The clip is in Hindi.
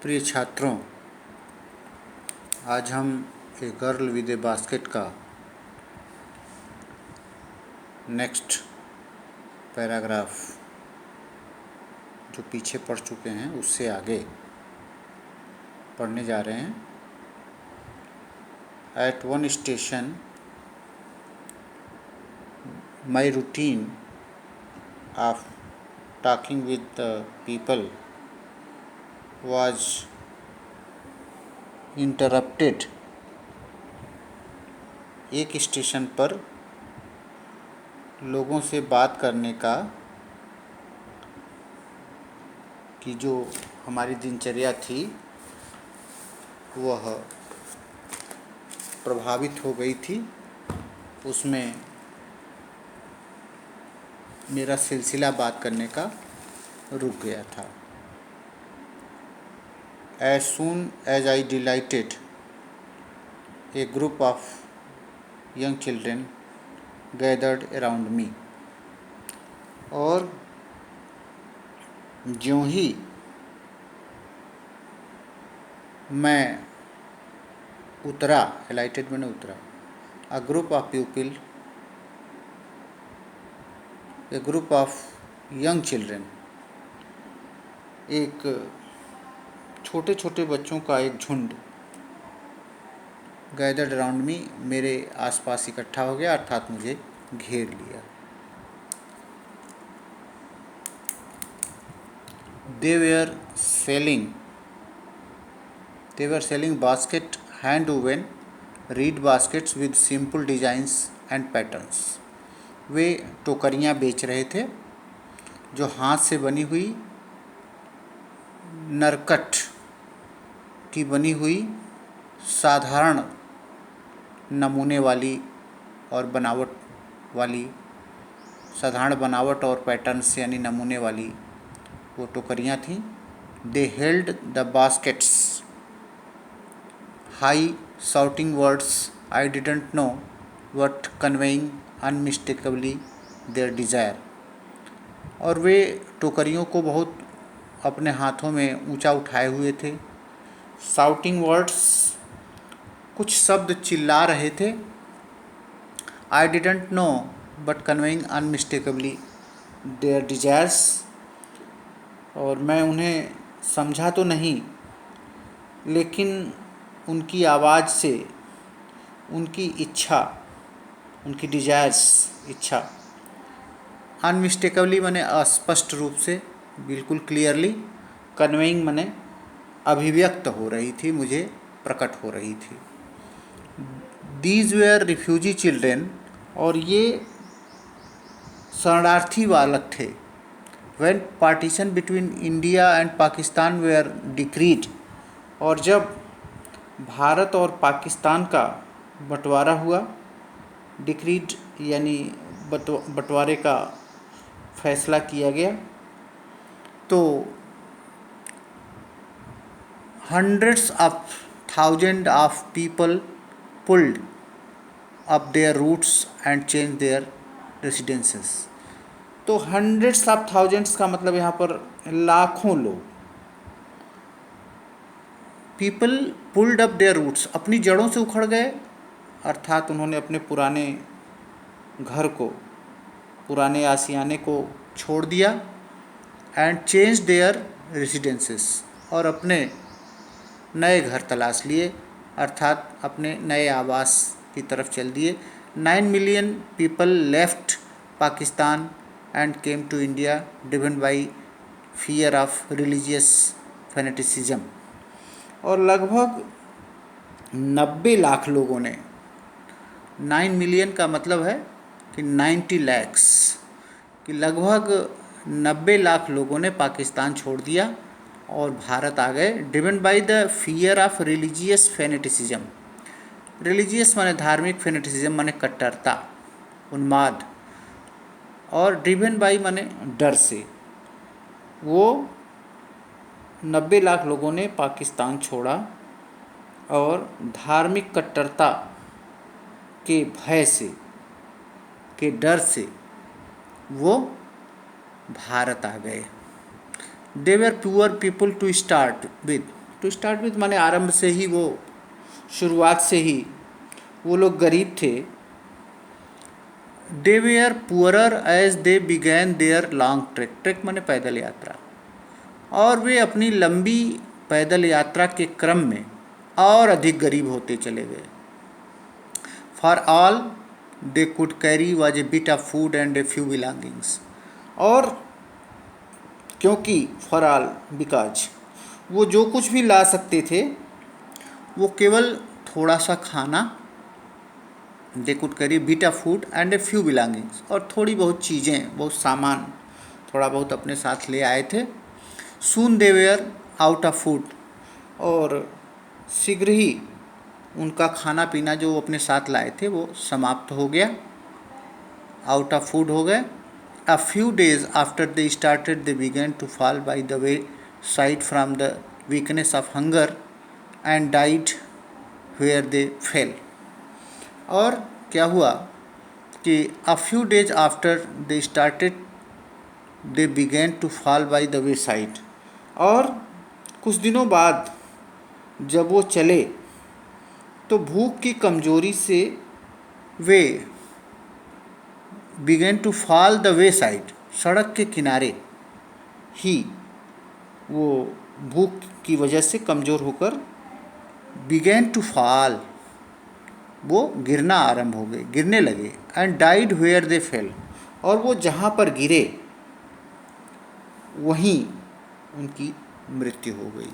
प्रिय छात्रों, आज हम a girl with A basket का नेक्स्ट पैराग्राफ जो पीछे पढ़ चुके हैं उससे आगे पढ़ने जा रहे हैं। At one station my routine of talking with the people was interrupted. एक स्टेशन पर लोगों से बात करने का कि जो हमारी दिनचर्या थी वह प्रभावित हो गई थी। उसमें मेरा सिलसिला बात करने का रुक गया था। As soon as I delighted, a group of young children gathered around me। और ज्यों ही मैं उतरा, alighted मैंने उतरा, a group of people, a group of young children, एक छोटे छोटे बच्चों का एक झुंड गैदर्ड अराउंड मी, मेरे आसपास इकट्ठा हो गया, अर्थात मुझे घेर लिया। They were selling basket hand woven reed baskets with simple designs and patterns. वे टोकरियाँ बेच रहे थे जो हाथ से बनी हुई नरकट की बनी हुई साधारण नमूने वाली और बनावट वाली, साधारण बनावट और पैटर्न से यानी नमूने वाली वो टोकरियाँ थीं। They held the baskets high shouting words I didn't know but conveying unmistakably their desire. और वे टोकरियों को बहुत अपने हाथों में ऊंचा उठाए हुए थे। शाउटिंग वर्ड्स, कुछ शब्द चिल्ला रहे थे। I didn't know but conveying unmistakably their desires, और मैं उन्हें समझा तो नहीं लेकिन उनकी आवाज़ से उनकी इच्छा, उनकी डिजायर्स इच्छा, अनमिस्टेकेबली माने अस्पष्ट रूप से, बिल्कुल क्लियरली, कन्वेइंग माने अभिव्यक्त हो रही थी, मुझे प्रकट हो रही थी। दीज वेयर रिफ्यूजी चिल्ड्रेन, और ये शरणार्थी बालक थे। When partition between India and Pakistan were decreed, और जब भारत और पाकिस्तान का बंटवारा हुआ, डिक्रीड यानी बंटवारे का फैसला किया गया, तो hundreds of thousands of people pulled up their roots and changed their residences। तो hundreds of thousands का मतलब यहाँ पर लाखों लोग, people pulled up their roots, अपनी जड़ों से उखड़ गए, अर्थात उन्होंने अपने पुराने घर को, पुराने आशियाने को छोड़ दिया, and changed their residences, और अपने नए घर तलाश लिए, अर्थात अपने नए आवास की तरफ चल दिए। 9 million people left Pakistan and came to India driven by fear of religious fanaticism. और लगभग 90 लाख लोगों ने, 9 मिलियन का मतलब है कि 90 लैक्स, कि लगभग 90 लाख लोगों ने पाकिस्तान छोड़ दिया और भारत आ गए। Driven by the fear of religious fanaticism, religious माने धार्मिक, फैनेटिसिज्म माने कट्टरता, उन्माद, और ड्रिवन बाई माने डर से। वो 90 लाख लोगों ने पाकिस्तान छोड़ा और धार्मिक कट्टरता के भय से, के डर से वो भारत आ गए। They were poor people to start with, to start with माने आरंभ से ही, वो शुरुआत से ही वो लोग गरीब थे। They were poorer as they began their long trek, trek माने पैदल यात्रा, और वे अपनी लंबी पैदल यात्रा के क्रम में और अधिक गरीब होते चले गए। For all they could carry was a bit of food and a few belongings, और क्योंकि फॉर ऑल बिकॉज वो जो कुछ भी ला सकते थे वो केवल थोड़ा सा खाना, they could carry bit of food and a few belongings, और थोड़ी बहुत चीज़ें, बहुत सामान थोड़ा बहुत अपने साथ ले आए थे। सून दे वेयर आउट ऑफ फूड, और शीघ्र ही उनका खाना पीना जो वो अपने साथ लाए थे वो समाप्त हो गया, आउट ऑफ फूड हो गए। A few days after they started, they began to fall by the wayside from the weakness of hunger and died where they fell. और क्या हुआ कि a few days after they started, they began to fall by the wayside, और कुछ दिनों बाद जब वो चले तो भूख की कमजोरी से वे began to fall the wayside, सड़क के किनारे ही वो भूख की वजह से कमज़ोर होकर बिगेन टू फॉल, वो गिरना आरंभ हो गए, गिरने लगे। And died where they fell, और वो जहाँ पर गिरे वहीं उनकी मृत्यु हो गई।